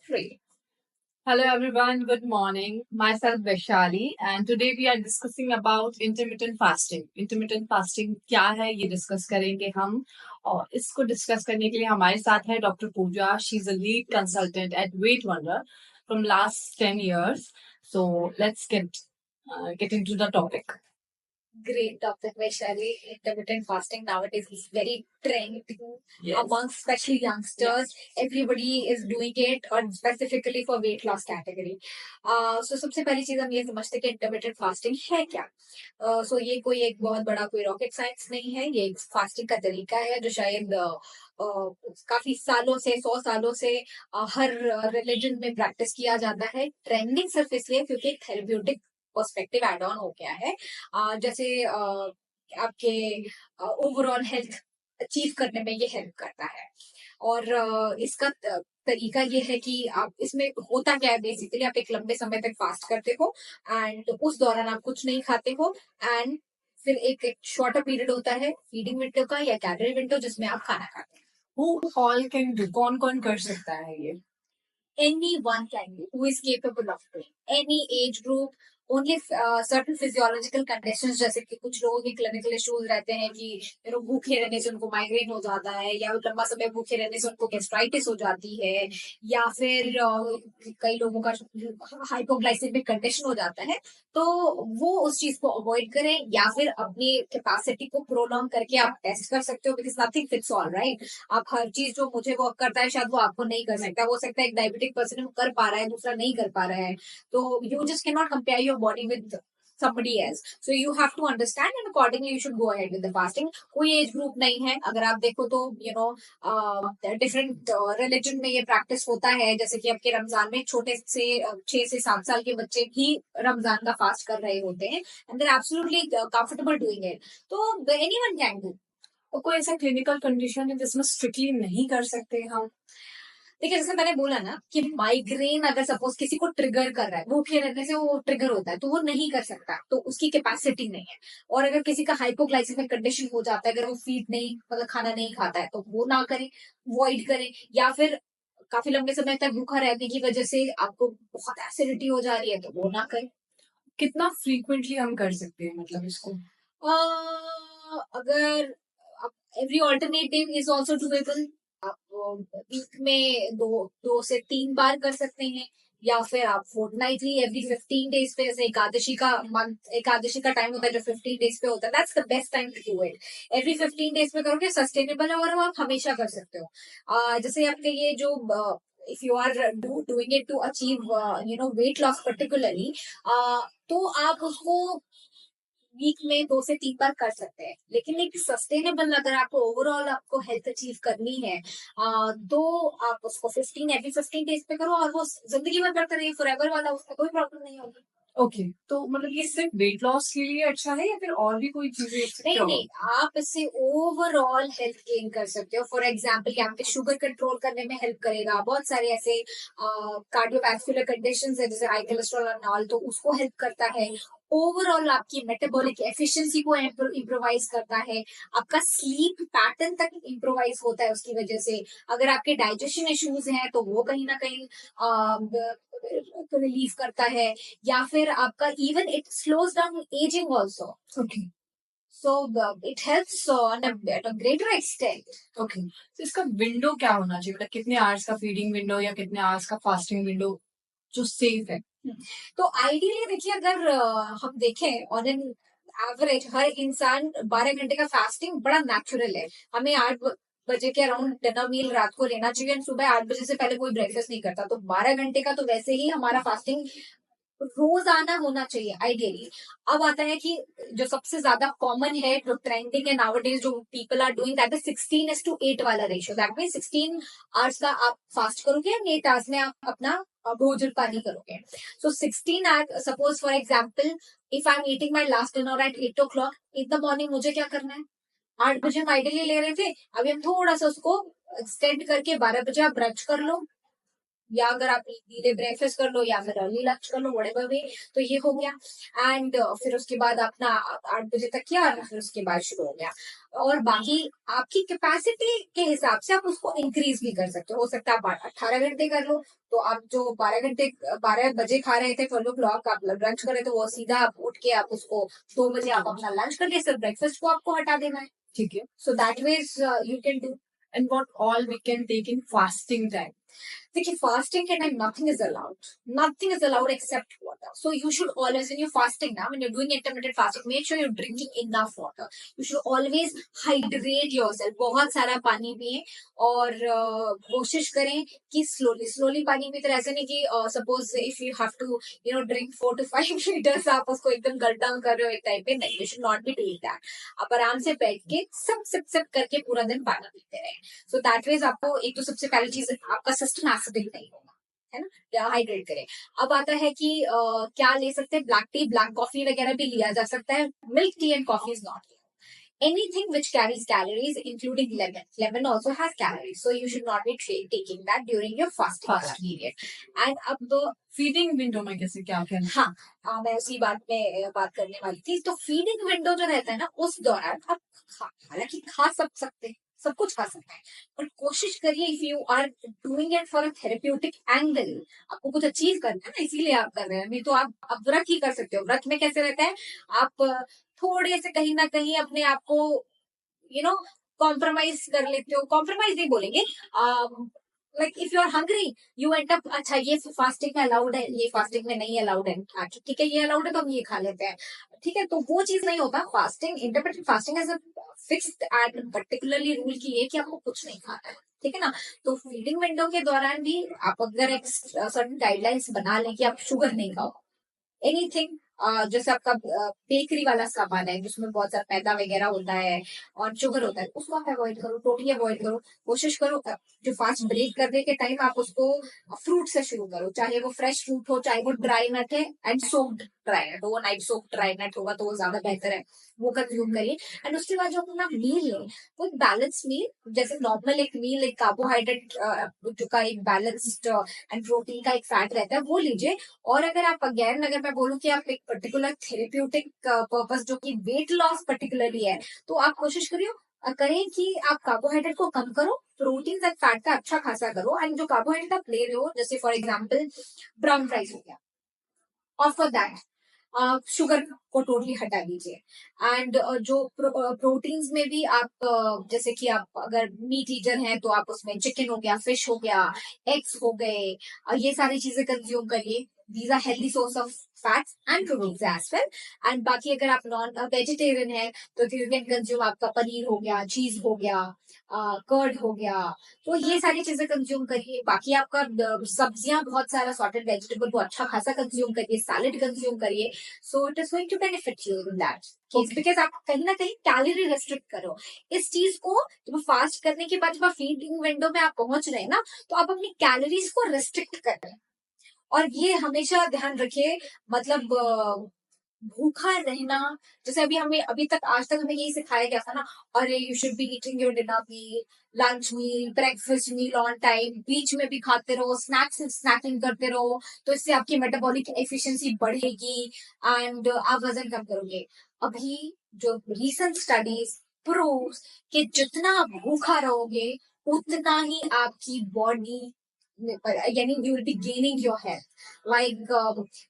Three. Hello everyone, good morning. Myself Vaishali and today we are discussing about intermittent fasting. Intermittent fasting क्या है ये discuss करेंगे हम और इसको डिस्कस करने के लिए हमारे साथ है doctor Pooja. She is a lead consultant at wet wonder from last 10 years. So let's get into the topic. Great topic, Vaishali. Intermittent fasting nowadays is very trending among especially youngsters. Everybody is doing it, or specifically for weight loss category. So सबसे पहली चीज हम ये समझते हैं कि intermittent fasting है क्या. So ये कोई एक बहुत बड़ा कोई rocket science नहीं है. ये एक fasting का तरीका है जो शायद काफी सालों से 100 सालों से हर रिलीजन में प्रैक्टिस किया जाता है. ट्रेंडिंग सिर्फ इसलिए क्योंकि थेरेप्यूटिक पर्सपेक्टिव एड ऑन हो गया है. जैसे आपके ओवरऑल हेल्थ अचीव करने में ये हेल्प करता है. और इसका तरीका ये है कि आप इसमें होता क्या है. बेसिकली आप एक लंबे समय तक फास्ट करते हो एंड उस दौरान आप कुछ नहीं खाते हो एंड फिर एक शॉर्टर पीरियड होता है फीडिंग विंडो का या कैलोरी विंडो जिसमें आप खाना खाते हैं. Who all can do? कौन कौन कर सकता है ये? Anyone can do who is capable of doing. Any age group, only certain physiological conditions जैसे कि कुछ लोगों के क्लिनिकल इश्यूज रहते हैं कि भूखे रहने से उनको माइग्रेन हो जाता है या लंबा समय भूखे रहने से उनको गैस्ट्राइटिस हो जाती है या फिर कई लोगों का हाइपोग्लाइसेमिक कंडीशन हो जाता है. तो वो उस चीज को अवॉइड करें या फिर अपनी कैपेसिटी को प्रोलॉन्ग करके आप टेस्ट कर सकते हो. Because nothing fits all right. आप हर चीज जो मुझे वर्क करता है शायद वो आपको नहीं कर सकता. हो सकता है एक डायबिटिक पर्सन कर पा रहा है दूसरा नहीं कर पा रहा है. तो you just can not compare your body with somebody else. So you have to understand and accordingly you should go ahead with the fasting. कोई एज ग्रुप नहीं है. अगर आप देखो तो डिफरेंट रिलीजन में ये प्रैक्टिस होता है. जैसे कि आपके रमजान में छोटे से 6 से 7 साल के बच्चे भी रमजान का फास्ट कर रहे होते हैं and they're absolutely comfortable doing it. तो एनीवन कैन डू. और कोई ऐसा क्लिनिकल कंडीशन है जिसमें स्ट्रिक्टली नहीं कर सकते हम? देखिए जैसे मैंने बोला ना कि माइग्रेन अगर सपोज किसी को ट्रिगर कर रहा है भूखे रहने से वो ट्रिगर होता है तो वो नहीं कर सकता. तो उसकी कैपेसिटी नहीं है. और अगर किसी का हाइपोग्लाइसेमिक कंडीशन हो जाता है अगर वो फीड नहीं मतलब खाना नहीं खाता है तो वो ना करे. वॉइड करे. या फिर काफी लंबे समय तक भूखा रहने की वजह से आपको बहुत एसिडिटी हो जा रही है तो वो ना करे. कितना फ्रीक्वेंटली हम कर सकते हैं मतलब इसको? अगर every alternate day is also doable. आप वीक में दो से 3 बार कर सकते हैं या फिर आप फोर्टनाइटली एवरी 15 डेज पे. जैसे एकादशी का टाइम होता है जो 15 डेज पे होता है. That's the best time to do it. Every 15 days पे करोगे सस्टेनेबल है और आप हमेशा कर सकते हो. जैसे आपके ये जो if you are doing it to achieve weight loss particularly, तो आप उसको वीक में 2 से 3 बार कर सकते हैं. लेकिन एक सस्टेनेबल अगर आपको ओवरऑल आपको हेल्थ अचीव करनी है तो आप उसको 15 एवरी 15 डेज पे करो और वो जिंदगी भर करते रहिए फॉरएवर वाला. उसका कोई प्रॉब्लम नहीं होगी. ओके तो मतलब ये सिर्फ वेट लॉस के लिए अच्छा है या फिर और भी कोई चीजें? नहीं, आप इससे ओवरऑल हेल्थ गेन कर सकते हो. फॉर एग्जाम्पल कि आपके शुगर कंट्रोल करने में हेल्प करेगा. बहुत सारे ऐसे कार्डियोवैस्कुलर कंडीशंस है जैसे हाई कोलेस्ट्रॉल और ऑल तो उसको हेल्प करता है. ओवरऑल आपकी मेटाबॉलिक एफिशिएंसी को इम्प्रोवाइज करता है. आपका स्लीप पैटर्न तक इम्प्रोवाइज होता है उसकी वजह से. अगर आपके डाइजेशन इश्यूज हैं तो वो कहीं ना कहीं रिलीफ करता है. या फिर आपका even it slows down ageing also. Okay So it helps at a greater extent. Okay तो इसका विंडो क्या होना चाहिए? मतलब कितने आवर्स का फीडिंग विंडो या कितने आवर्स का फास्टिंग विंडो जो सेफ है? तो आइडियली देखिए अगर हम देखें ऑन एन एवरेज हर इंसान 12 घंटे का फास्टिंग बड़ा नेचुरल है. हमें 8 बजे के अराउंड डिनर मील रात को लेना चाहिए और सुबह 8 बजे से पहले कोई ब्रेकफास्ट नहीं करता. तो 12 घंटे का तो वैसे ही हमारा फास्टिंग रोजाना होना चाहिए आइडियली. अब आता है कि जो सबसे ज्यादा कॉमन है जो ट्रेंडिंग है नाउअडेज जो people are doing that is 16:8 वाला रेशियो. दैट मीन 16 आवर्स का आप फास्ट करोगे एंड 8 आवर्स में आप अपना भोजन पानी करोगे. सो 16 hours suppose for example if I am eating my last dinner eight 8 o'clock in the morning मुझे क्या करना है. 8 बजे हम आइडियली ले रहे थे. अभी हम थोड़ा सा उसको एक्सटेंड करके 12 बजे आप ब्रंच कर लो. या अगर आप धीरे ब्रेकफास्ट कर लो या फिर अर्ली लंच कर लो, व्हाटएवर वे, तो ये हो गया। एंड फिर उसके बाद अपना 8 बजे तक किया और फिर उसके बाद शुरू हो गया। और बाकी आपकी कैपेसिटी के हिसाब से आप उसको इंक्रीज भी कर सकते हो सकता है आप 18 घंटे कर लो, तो आप जो 12 घंटे 12 बजे खा रहे थे 12 o'clock आप लंच कर रहे थे, वो सीधा आप उठ के आप उसको 2 बजे आप अपना लंच करके सिर्फ ब्रेकफास्ट को आपको हटा देना है। ठीक है। So that means you can do. And what all we can take in fasting time? देखिए फास्टिंग के time nothing is allowed except water. So you should always when you fasting ना, when you doing intermittent fasting, make sure you drinking enough water. You should always hydrate yourself, बहुत सारा पानी पिए। और कोशिश करें कि स्लोली पानी पीते, ऐसे नहीं कि suppose if you have to drink 4 to 5 litres, आप उसको एकदम गट डाउन कर रहे हो एक टाइम पे, नहीं, you should not be doing that. आप आराम से बैठ के सब सिप सिप करके पूरा दिन पानी पीते रहे। सो दैट मीन्स आपको एक तो सबसे पहली चीज, आपका सिस्टम एसिडिक नहीं होगा, है ना, या हाइड्रेट करें। अब आता है कि क्या ले सकते हैं, ब्लैक टी ब्लैक कॉफी वगैरह भी लिया जा सकता है। Milk tea and coffee is not anything which carries calories, including lemon. Lemon also has calories, so you should not be taking that during your fasting period. And अब तो feeding window में कैसे क्या कहना? हाँ, मैं उसी बात में बात करने वाली थी। तो फीडिंग विंडो जो रहता है ना, उस दौरान आप हालांकि खा सकते हैं, सब कुछ खा सकते हैं, पर कोशिश करिए if you are doing it for a therapeutic angle, आपको कुछ अचीव करना है ना, इसीलिए आप कर रहे हैं। नहीं तो आप व्रत ही कर सकते हो। व्रत में कैसे रहता है, आप थोड़े से कहीं ना कहीं अपने आप को कॉम्प्रोमाइज कर लेते हो। कॉम्प्रोमाइज नहीं बोलेंगे, like if you are hungry you end up, अच्छा ये फास्टिंग में अलाउड है, ये फास्टिंग में नहीं अलाउड है, अच्छा ठीक है ये अलाउड है तो हम ये खा लेते हैं, ठीक है। तो वो चीज नहीं होता। Fasting, intermittent fasting as a fixed and particularly rule की है कि आपको कुछ नहीं खाना है, ठीक है ना। तो फीडिंग विंडो के दौरान भी आप अगर एक सर्टेन गाइडलाइंस बना लें कि आप शुगर नहीं खाओ, एनीथिंग, जैसे आपका बेकरी वाला सामान है जिसमें बहुत सारा मैदा वगैरह होता है और शुगर होता है, उसको आप अवॉइड करो, टोटली अवॉइड करो। कोशिश करो जो फास्ट ब्रेक करने के टाइम आप उसको फ्रूट से शुरू करो, चाहे वो फ्रेश फ्रूट हो, चाहे वो ड्राई नट है एंड सोक्ड ड्राई नट, वो नाइट सोक्ड ड्राई नट होगा तो वो ज्यादा बेहतर है, वो कंज्यूम करिए। एंड उसके बाद जो अपना मील है वो एक बैलेंस मील, जैसे नॉर्मल एक मील एक कार्बोहाइड्रेट जो का एक बैलेंस्ड एंड प्रोटीन का एक फैट रहता है वो लीजिए। और अगर आप अगेन अगर मैं बोलूं कि आप एक पर्टिकुलर थेरेप्यूटिक पर्पस जो कि वेट लॉस पर्टिकुलरली है, तो आप कोशिश करें कि आप कार्बोहाइड्रेट को कम करो, प्रोटीन एंड फैट का अच्छा खासा करो। एंड जो कार्बोहाइड्रेट आप ले रहे हो, जैसे फॉर एग्जाम्पल ब्राउन राइस हो गया, और फॉर दैट शुगर को टोटली हटा दीजिए। एंड जो प्रोटीन्स में भी आप जैसे कि आप अगर मीट ईटर हैं तो आप उसमें चिकन हो गया, फिश हो गया, एग्स हो गए, ये सारी चीजें कंज्यूम करिए। These are healthy source of fats and proteins as well. And बाकी अगर आप नॉन वेजिटेरियन है तो यू कैन कंज्यूम आपका पनीर हो गया, चीज हो गया, कर्ड हो गया, तो ये सारी चीजें कंज्यूम करिए। बाकी आपका सब्जियां बहुत सारा सॉर्टेड वेजिटेबल को अच्छा खासा कंज्यूम करिए, सैलेड कंज्यूम करिए। So it is going to benefit you in that case, because आप कहीं ना कहीं कैलोरी रेस्ट्रिक्ट करो। इस चीज को जब फास्ट करने के बाद जब आप फीडिंग विंडो में आप पहुंच रहे हैं ना, तो आप अपनी कैलोरीज को रेस्ट्रिक्ट कर रहे हैं। और ये हमेशा ध्यान रखिए, मतलब भूखा रहना, जैसे अभी तक आज तक हमें यही सिखाया गया था ना, अरे you should be eating your dinner meal, lunch meal, breakfast meal on time, बीच में भी खाते रहो, स्नैकिंग करते रहो, तो इससे आपकी मेटाबॉलिक एफिशिएंसी बढ़ेगी एंड आप वजन कम करोगे। अभी जो रीसेंट स्टडीज प्रूव्स कि जितना आप भूखा रहोगे उतना ही आपकी बॉडी, यानी you will be gaining your health. Like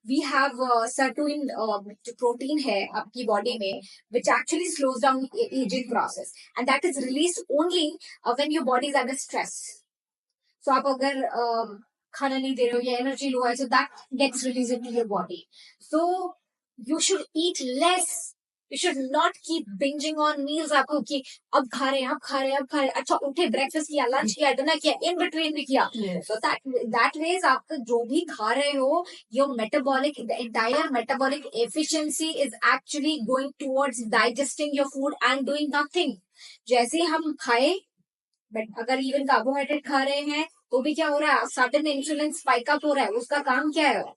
we have certain जो प्रोटीन है आपकी बॉडी में which actually slows down aging process and that is released only when your body is under stress. So आप अगर खाना नहीं दे रहे हो या एनर्जी लो है, so that gets released into your body. So you should eat less. You should not keep binging on meals. आपको कि अब खा रहे हैं, अब खा रहे हैं, अब खा रहे हैं, अच्छा उठे ब्रेकफास्ट किया, लंच किया, डिनर किया, इन बिटवीन भी किया। So that ways आप जो भी खा रहे हो, your metabolic, the entire metabolic efficiency is actually going towards digesting your food and doing nothing. जैसे हम खाए, बट अगर इवन कार्बोहाइड्रेट खा रहे हैं तो भी क्या हो रहा है, सडन इंसुलिन स्पाइक अप हो रहा है। उसका काम क्या है,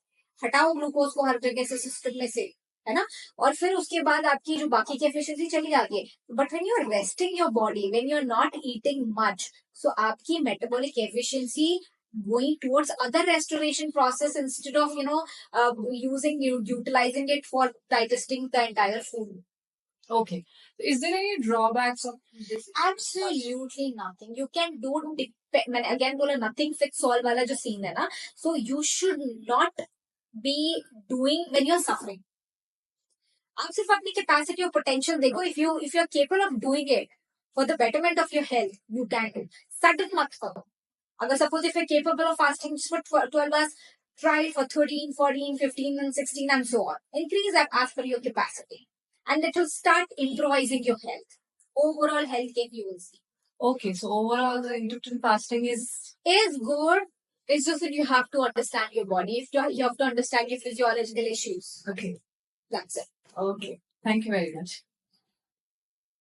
हटाओ ग्लूकोज को हर जगह से सिस्टम में से, है ना। और फिर उसके बाद आपकी जो बाकी की एफिशिएंसी चली जाती है। But when you are resting your body, when you are not eating much, so आपकी metabolic efficiency going towards other restoration process instead of utilizing it for digesting the entire food. Okay. Is there any drawbacks of this? Absolutely nothing. You can do मैंने again बोला nothing fits all वाला जो scene है ना. So you should not be doing when you're suffering. आप सिर्फ अपनी capacity और potential देखो. If you're capable of doing it for the betterment of your health, you can do. Sudden मत करो. अगर suppose if you're capable of fasting just for 12 hours, try it for 13, 14, 15, and 16, and so on. Increase that as per your capacity. And it will start improvising your health. Overall health gain you will see. Okay, so overall the intermittent fasting is good. It's just that you have to understand your body. If you have to understand your physiological issues. okay. That's it. Okay. Thank you very much.